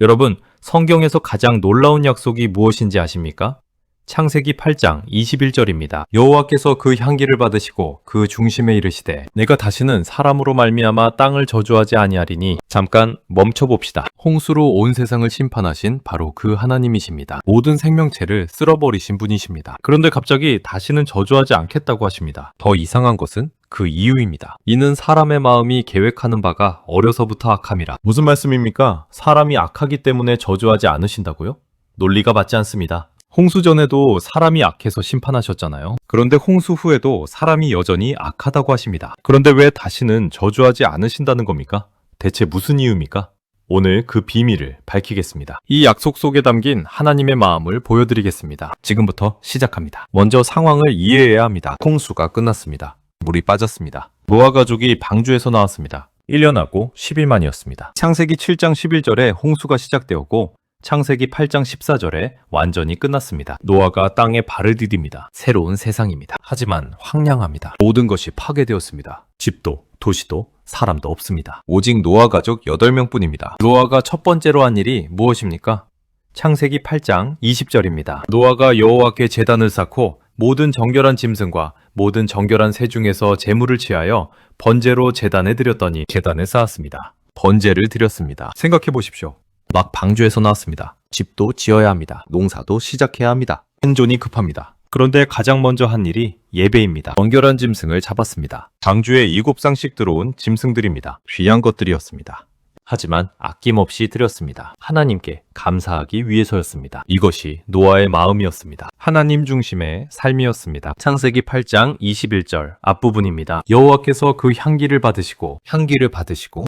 여러분, 성경에서 가장 놀라운 약속이 무엇인지 아십니까? 창세기 8장 21절입니다. 여호와께서 그 향기를 받으시고 그 중심에 이르시되 내가 다시는 사람으로 말미암아 땅을 저주하지 아니하리니. 잠깐 멈춰 봅시다. 홍수로 온 세상을 심판하신 바로 그 하나님이십니다. 모든 생명체를 쓸어버리신 분이십니다. 그런데 갑자기 다시는 저주하지 않겠다고 하십니다. 더 이상한 것은 그 이유입니다. 이는 사람의 마음이 계획하는 바가 어려서부터 악함이라. 무슨 말씀입니까? 사람이 악하기 때문에 저주하지 않으신다고요? 논리가 맞지 않습니다. 홍수 전에도 사람이 악해서 심판하셨잖아요. 그런데 홍수 후에도 사람이 여전히 악하다고 하십니다. 그런데 왜 다시는 저주하지 않으신다는 겁니까? 대체 무슨 이유입니까? 오늘 그 비밀을 밝히겠습니다. 이 약속 속에 담긴 하나님의 마음을 보여드리겠습니다. 지금부터 시작합니다. 먼저 상황을 이해해야 합니다. 홍수가 끝났습니다. 물이 빠졌습니다. 노아 가족이 방주에서 나왔습니다. 1년하고 10일 만이었습니다. 창세기 7장 11절에 홍수가 시작되었고 창세기 8장 14절에 완전히 끝났습니다. 노아가 땅에 발을 디딥니다. 새로운 세상입니다. 하지만 황량합니다. 모든 것이 파괴되었습니다. 집도, 도시도, 사람도 없습니다. 오직 노아 가족 8명뿐입니다. 노아가 첫 번째로 한 일이 무엇입니까? 창세기 8장 20절입니다. 노아가 여호와께 제단을 쌓고 모든 정결한 짐승과 모든 정결한 새 중에서 제물을 취하여 번제로 제단에 드렸더니 제단을 쌓았습니다. 번제를 드렸습니다. 생각해 보십시오. 막 방주에서 나왔습니다. 집도 지어야 합니다. 농사도 시작해야 합니다. 생존이 급합니다. 그런데 가장 먼저 한 일이 예배입니다. 정결한 짐승을 잡았습니다. 방주에 7쌍씩 들어온 짐승들입니다. 귀한 것들이었습니다. 하지만 아낌없이 드렸습니다. 하나님께 감사하기 위해서였습니다. 이것이 노아의 마음이었습니다. 하나님 중심의 삶이었습니다. 창세기 8장 21절 앞부분입니다. 여호와께서 그 향기를 받으시고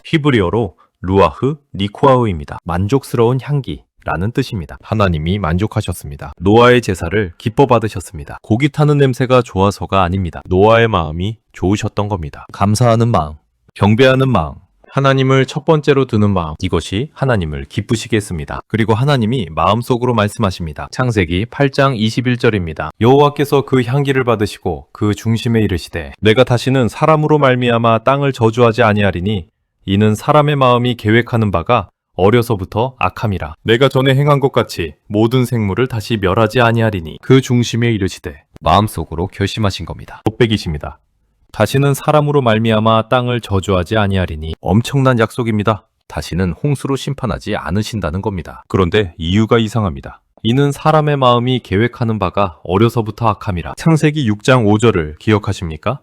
히브리어로 루아흐 니코아흐입니다. 만족스러운 향기 라는 뜻입니다. 하나님이 만족하셨습니다. 노아의 제사를 기뻐 받으셨습니다. 고기 타는 냄새가 좋아서가 아닙니다. 노아의 마음이 좋으셨던 겁니다. 감사하는 마음, 경배하는 마음, 하나님을 첫 번째로 두는 마음, 이것이 하나님을 기쁘시게 했습니다. 그리고 하나님이 마음속으로 말씀하십니다. 창세기 8장 21절입니다. 여호와께서 그 향기를 받으시고 그 중심에 이르시되 내가 다시는 사람으로 말미암아 땅을 저주하지 아니하리니 이는 사람의 마음이 계획하는 바가 어려서부터 악함이라. 내가 전에 행한 것 같이 모든 생물을 다시 멸하지 아니하리니 그 중심에 이르시되 마음속으로 결심하신 겁니다. 못백이십니다. 다시는 사람으로 말미암아 땅을 저주하지 아니하리니. 엄청난 약속입니다. 다시는 홍수로 심판하지 않으신다는 겁니다. 그런데 이유가 이상합니다. 이는 사람의 마음이 계획하는 바가 어려서부터 악함이라. 창세기 6장 5절을 기억하십니까?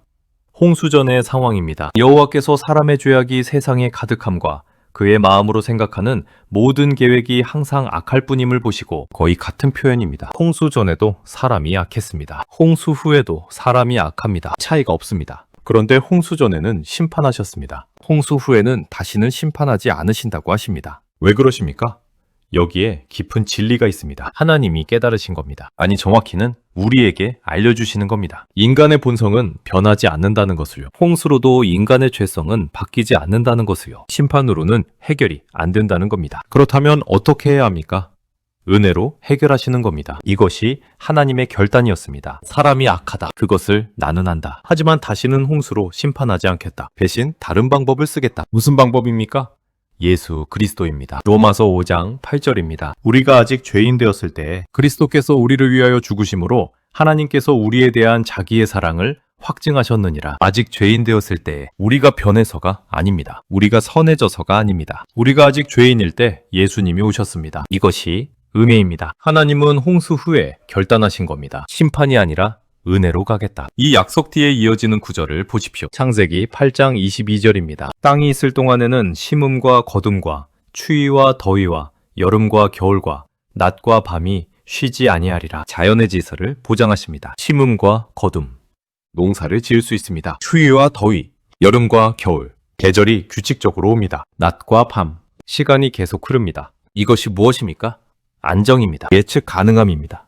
홍수 전의 상황입니다. 여호와께서 사람의 죄악이 세상에 가득함과 그의 마음으로 생각하는 모든 계획이 항상 악할 뿐임을 보시고, 거의 같은 표현입니다. 홍수 전에도 사람이 악했습니다. 홍수 후에도 사람이 악합니다. 차이가 없습니다. 그런데 홍수 전에는 심판하셨습니다. 홍수 후에는 다시는 심판하지 않으신다고 하십니다. 왜 그러십니까? 여기에 깊은 진리가 있습니다. 하나님이 깨달으신 겁니다. 아니, 정확히는 우리에게 알려주시는 겁니다. 인간의 본성은 변하지 않는다는 것을요. 홍수로도 인간의 죄성은 바뀌지 않는다는 것을요. 심판으로는 해결이 안 된다는 겁니다. 그렇다면 어떻게 해야 합니까? 은혜로 해결하시는 겁니다. 이것이 하나님의 결단이었습니다. 사람이 악하다. 그것을 나는 안다. 하지만 다시는 홍수로 심판하지 않겠다. 대신 다른 방법을 쓰겠다. 무슨 방법입니까? 예수 그리스도입니다. 로마서 5장 8절입니다. 우리가 아직 죄인 되었을 때 그리스도께서 우리를 위하여 죽으심으로 하나님께서 우리에 대한 자기의 사랑을 확증하셨느니라. 아직 죄인 되었을 때 우리가 변해서가 아닙니다. 우리가 선해져서가 아닙니다. 우리가 아직 죄인일 때 예수님이 오셨습니다. 이것이 은혜입니다. 하나님은 홍수 후에 결단하신 겁니다. 심판이 아니라 은혜로 가겠다. 이 약속 뒤에 이어지는 구절을 보십시오. 창세기 8장 22절입니다. 땅이 있을 동안에는 심음과 거둠과 추위와 더위와 여름과 겨울과 낮과 밤이 쉬지 아니하리라. 자연의 질서를 보장하십니다. 심음과 거둠, 농사를 지을 수 있습니다. 추위와 더위, 여름과 겨울, 계절이 규칙적으로 옵니다. 낮과 밤, 시간이 계속 흐릅니다. 이것이 무엇입니까? 안정입니다. 예측 가능함입니다.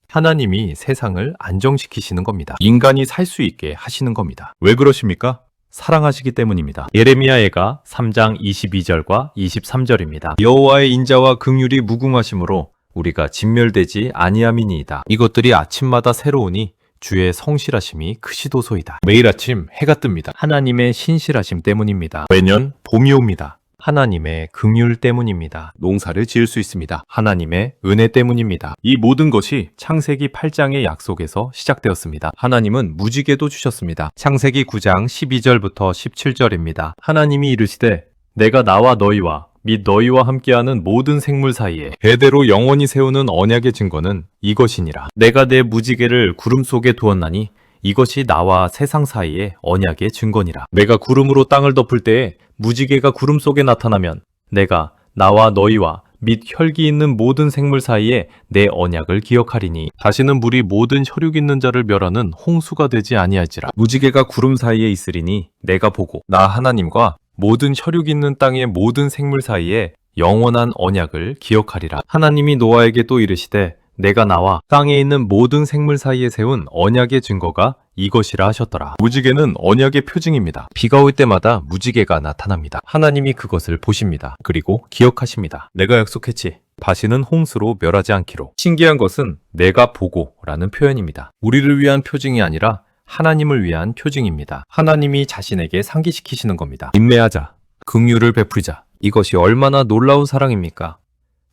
하나님이 세상을 안정시키시는 겁니다. 인간이 살 수 있게 하시는 겁니다. 왜 그러십니까? 사랑하시기 때문입니다. 예레미야애가 3장 22절과 23절입니다. 여호와의 인자와 긍휼이 무궁하심으로 우리가 진멸되지 아니함이니이다. 이것들이 아침마다 새로우니 주의 성실하심이 크시도소이다. 매일 아침 해가 뜹니다. 하나님의 신실하심 때문입니다. 매년 봄이 옵니다. 하나님의 긍휼 때문입니다. 농사를 지을 수 있습니다. 하나님의 은혜 때문입니다. 이 모든 것이 창세기 8장의 약속에서 시작되었습니다. 하나님은 무지개도 주셨습니다. 창세기 9장 12절부터 17절입니다. 하나님이 이르시되 내가 나와 너희와 및 너희와 함께하는 모든 생물 사이에 대대로 영원히 세우는 언약의 증거는 이것이니라. 내가 내 무지개를 구름 속에 두었나니 이것이 나와 세상 사이의 언약의 증거니라. 내가 구름으로 땅을 덮을 때에 무지개가 구름 속에 나타나면 내가 나와 너희와 및 혈기 있는 모든 생물 사이에 내 언약을 기억하리니 다시는 물이 모든 혈육 있는 자를 멸하는 홍수가 되지 아니할지라. 무지개가 구름 사이에 있으리니 내가 보고 나 하나님과 모든 혈육 있는 땅의 모든 생물 사이에 영원한 언약을 기억하리라. 하나님이 노아에게 또 이르시되 내가 나와 땅에 있는 모든 생물 사이에 세운 언약의 증거가 이것이라 하셨더라. 무지개는 언약의 표징입니다. 비가 올 때마다 무지개가 나타납니다. 하나님이 그것을 보십니다. 그리고 기억하십니다. 내가 약속했지. 다시는 홍수로 멸하지 않기로. 신기한 것은 내가 보고 라는 표현입니다. 우리를 위한 표징이 아니라 하나님을 위한 표징입니다. 하나님이 자신에게 상기시키시는 겁니다. 인내하자. 긍휼을 베풀자. 이것이 얼마나 놀라운 사랑입니까?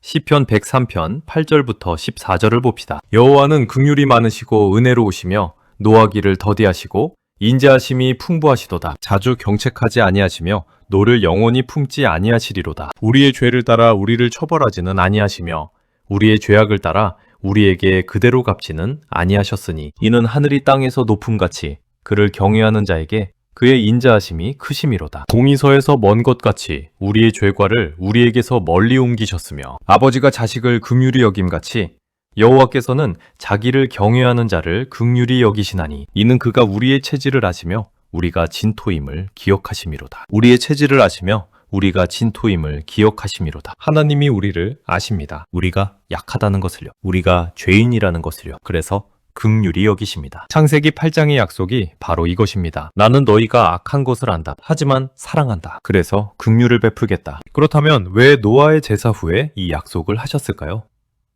시편 103편 8절부터 14절을 봅시다. 여호와는 긍휼이 많으시고 은혜로우시며 노하기를 더디하시고 인자하심이 풍부하시도다. 자주 경책하지 아니하시며 노를 영원히 품지 아니하시리로다. 우리의 죄를 따라 우리를 처벌하지는 아니하시며 우리의 죄악을 따라 우리에게 그대로 갚지는 아니하셨으니 이는 하늘이 땅에서 높음같이 그를 경외하는 자에게 그의 인자하심이 크심이로다. 동이서에서 먼 것 같이 우리의 죄과를 우리에게서 멀리 옮기셨으며 아버지가 자식을 긍휼히 여김같이 여호와께서는 자기를 경외하는 자를 긍휼히 여기시나니 이는 그가 우리의 체질을 아시며 우리가 진토임을 기억하심이로다. 우리의 체질을 아시며 우리가 진토임을 기억하심이로다. 하나님이 우리를 아십니다. 우리가 약하다는 것을요. 우리가 죄인이라는 것을요. 그래서 긍휼히 여기십니다. 창세기 8장의 약속이 바로 이것입니다. 나는 너희가 악한 것을 안다. 하지만 사랑한다. 그래서 긍휼을 베풀겠다. 그렇다면 왜 노아의 제사 후에 이 약속을 하셨을까요?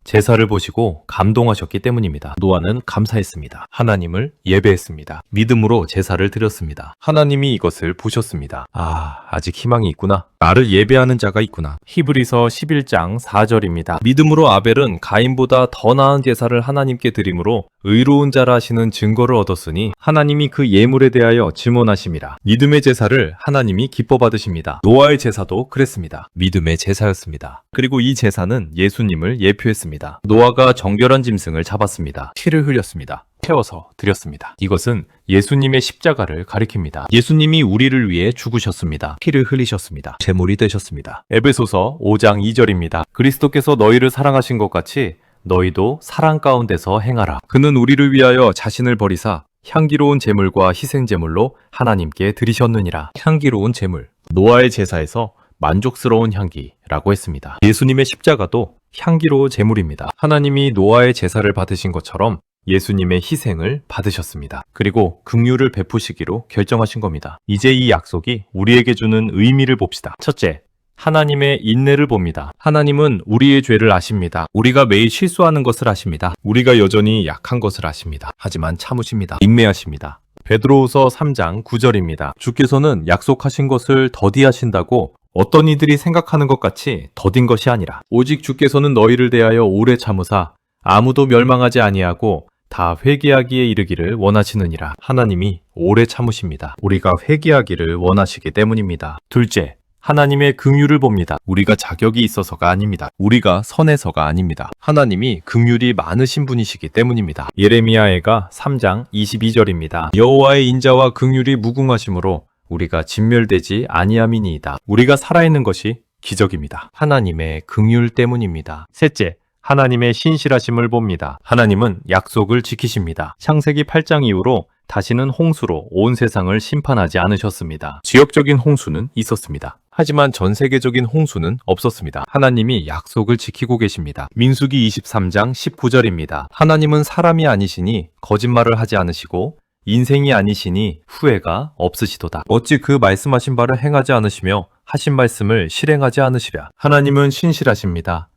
제사를 보시고 감동하셨기 때문입니다. 노아는 감사했습니다. 하나님을 예배했습니다. 믿음으로 제사를 드렸습니다. 하나님이 이것을 보셨습니다. 아직 희망이 있구나. 나를 예배하는 자가 있구나. 히브리서 11장 4절입니다. 믿음으로 아벨은 가인보다 더 나은 제사를 하나님께 드림으로 의로운 자라 하시는 증거를 얻었으니 하나님이 그 예물에 대하여 증언하심이라. 믿음의 제사를 하나님이 기뻐 받으십니다. 노아의 제사도 그랬습니다. 믿음의 제사였습니다. 그리고 이 제사는 예수님을 예표했습니다. 노아가 정결한 짐승을 잡았습니다. 피를 흘렸습니다. 태워서 드렸습니다. 이것은 예수님의 십자가를 가리킵니다. 예수님이 우리를 위해 죽으셨습니다. 피를 흘리셨습니다. 제물이 되셨습니다. 에베소서 5장 2절입니다. 그리스도께서 너희를 사랑하신 것 같이 너희도 사랑 가운데서 행하라. 그는 우리를 위하여 자신을 버리사 향기로운 제물과 희생 제물로 하나님께 드리셨느니라. 향기로운 제물. 노아의 제사에서 만족스러운 향기라고 했습니다. 예수님의 십자가도 향기로운 제물입니다. 하나님이 노아의 제사를 받으신 것처럼 예수님의 희생을 받으셨습니다. 그리고 긍휼을 베푸시기로 결정하신 겁니다. 이제 이 약속이 우리에게 주는 의미를 봅시다. 첫째, 하나님의 인내를 봅니다. 하나님은 우리의 죄를 아십니다. 우리가 매일 실수하는 것을 아십니다. 우리가 여전히 약한 것을 아십니다. 하지만 참으십니다. 인내하십니다. 베드로후서 3장 9절입니다. 주께서는 약속하신 것을 더디하신다고 어떤 이들이 생각하는 것 같이 더딘 것이 아니라 오직 주께서는 너희를 대하여 오래 참으사 아무도 멸망하지 아니하고 다 회개하기에 이르기를 원하시느니라. 하나님이 오래 참으십니다. 우리가 회개하기를 원하시기 때문입니다. 둘째, 하나님의 긍휼을 봅니다. 우리가 자격이 있어서가 아닙니다. 우리가 선해서가 아닙니다. 하나님이 긍휼이 많으신 분이시기 때문입니다. 예레미야애가 3장 22절입니다. 여호와의 인자와 긍휼이 무궁하심으로 우리가 진멸되지 아니함이니이다. 우리가 살아있는 것이 기적입니다. 하나님의 긍휼 때문입니다. 셋째, 하나님의 신실하심을 봅니다. 하나님은 약속을 지키십니다. 창세기 8장 이후로 다시는 홍수로 온 세상을 심판하지 않으셨습니다. 지역적인 홍수는 있었습니다. 하지만 전 세계적인 홍수는 없었습니다. 하나님이 약속을 지키고 계십니다. 민수기 23장 19절입니다. 하나님은 사람이 아니시니 거짓말을 하지 않으시고 인생이 아니시니 후회가 없으시도다. 어찌 그 말씀하신 바를 행하지 않으시며 하신 말씀을 실행하지 않으시랴. 하나님은 신실하십니다.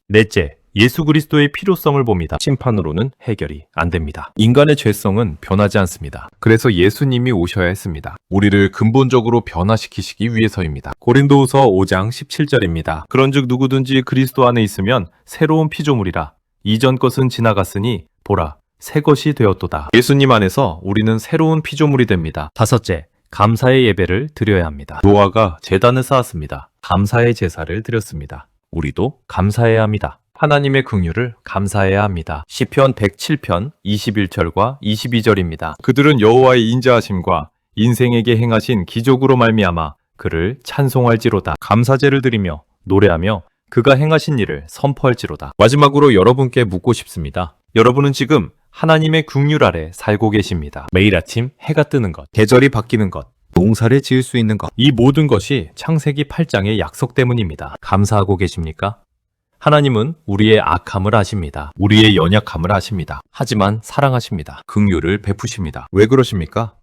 넷째, 예수 그리스도의 필요성을 봅니다. 심판으로는 해결이 안 됩니다. 인간의 죄성은 변하지 않습니다. 그래서 예수님이 오셔야 했습니다. 우리를 근본적으로 변화시키시기 위해서입니다. 고린도후서 5장 17절입니다. 그런즉 누구든지 그리스도 안에 있으면 새로운 피조물이라. 이전 것은 지나갔으니 보라 새 것이 되었도다. 예수님 안에서 우리는 새로운 피조물이 됩니다. 다섯째, 감사의 예배를 드려야 합니다. 노아가 제단을 쌓았습니다. 감사의 제사를 드렸습니다. 우리도 감사해야 합니다. 하나님의 긍휼을 감사해야 합니다. 시편 107편 21절과 22절입니다. 그들은 여호와의 인자하심과 인생에게 행하신 기적으로 말미암아 그를 찬송할지로다. 감사제를 드리며 노래하며 그가 행하신 일을 선포할지로다. 마지막으로 여러분께 묻고 싶습니다. 여러분은 지금 하나님의 긍휼 아래 살고 계십니다. 매일 아침 해가 뜨는 것, 계절이 바뀌는 것, 농사를 지을 수 있는 것, 이 모든 것이 창세기 8장의 약속 때문입니다. 감사하고 계십니까? 하나님은 우리의 악함을 아십니다. 우리의 연약함을 아십니다. 하지만 사랑하십니다. 긍휼을 베푸십니다. 왜 그러십니까?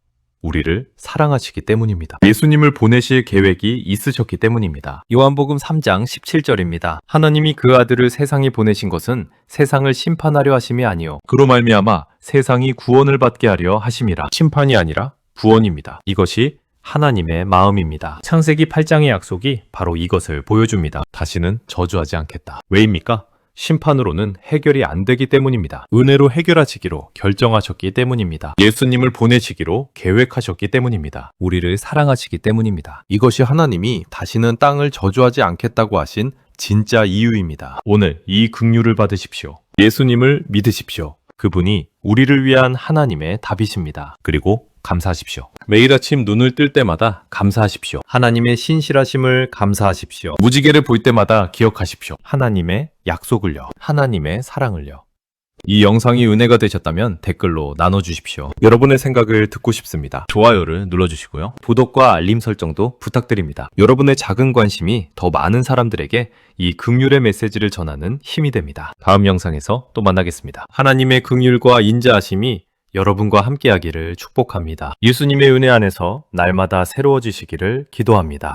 우리를 사랑하시기 때문입니다. 예수님을 보내실 계획이 있으셨기 때문입니다. 요한복음 3장 17절입니다. 하나님이 그 아들을 세상에 보내신 것은 세상을 심판하려 하심이 아니요 그로 말미암아 세상이 구원을 받게 하려 하심이라. 심판이 아니라 구원입니다. 이것이 하나님의 마음입니다. 창세기 8장의 약속이 바로 이것을 보여줍니다. 다시는 저주하지 않겠다. 왜입니까? 심판으로는 해결이 안 되기 때문입니다. 은혜로 해결하시기로 결정하셨기 때문입니다. 예수님을 보내시기로 계획하셨기 때문입니다. 우리를 사랑하시기 때문입니다. 이것이 하나님이 다시는 땅을 저주하지 않겠다고 하신 진짜 이유입니다. 오늘 이 긍휼을 받으십시오. 예수님을 믿으십시오. 그분이 우리를 위한 하나님의 답이십니다. 그리고 감사하십시오. 매일 아침 눈을 뜰 때마다 감사하십시오. 하나님의 신실하심을 감사하십시오. 무지개를 볼 때마다 기억하십시오. 하나님의 약속을요. 하나님의 사랑을요. 이 영상이 은혜가 되셨다면 댓글로 나눠주십시오. 여러분의 생각을 듣고 싶습니다. 좋아요를 눌러주시고요. 구독과 알림 설정도 부탁드립니다. 여러분의 작은 관심이 더 많은 사람들에게 이 긍휼의 메시지를 전하는 힘이 됩니다. 다음 영상에서 또 만나겠습니다. 하나님의 긍휼과 인자하심이 여러분과 함께하기를 축복합니다. 예수님의 은혜 안에서 날마다 새로워지시기를 기도합니다.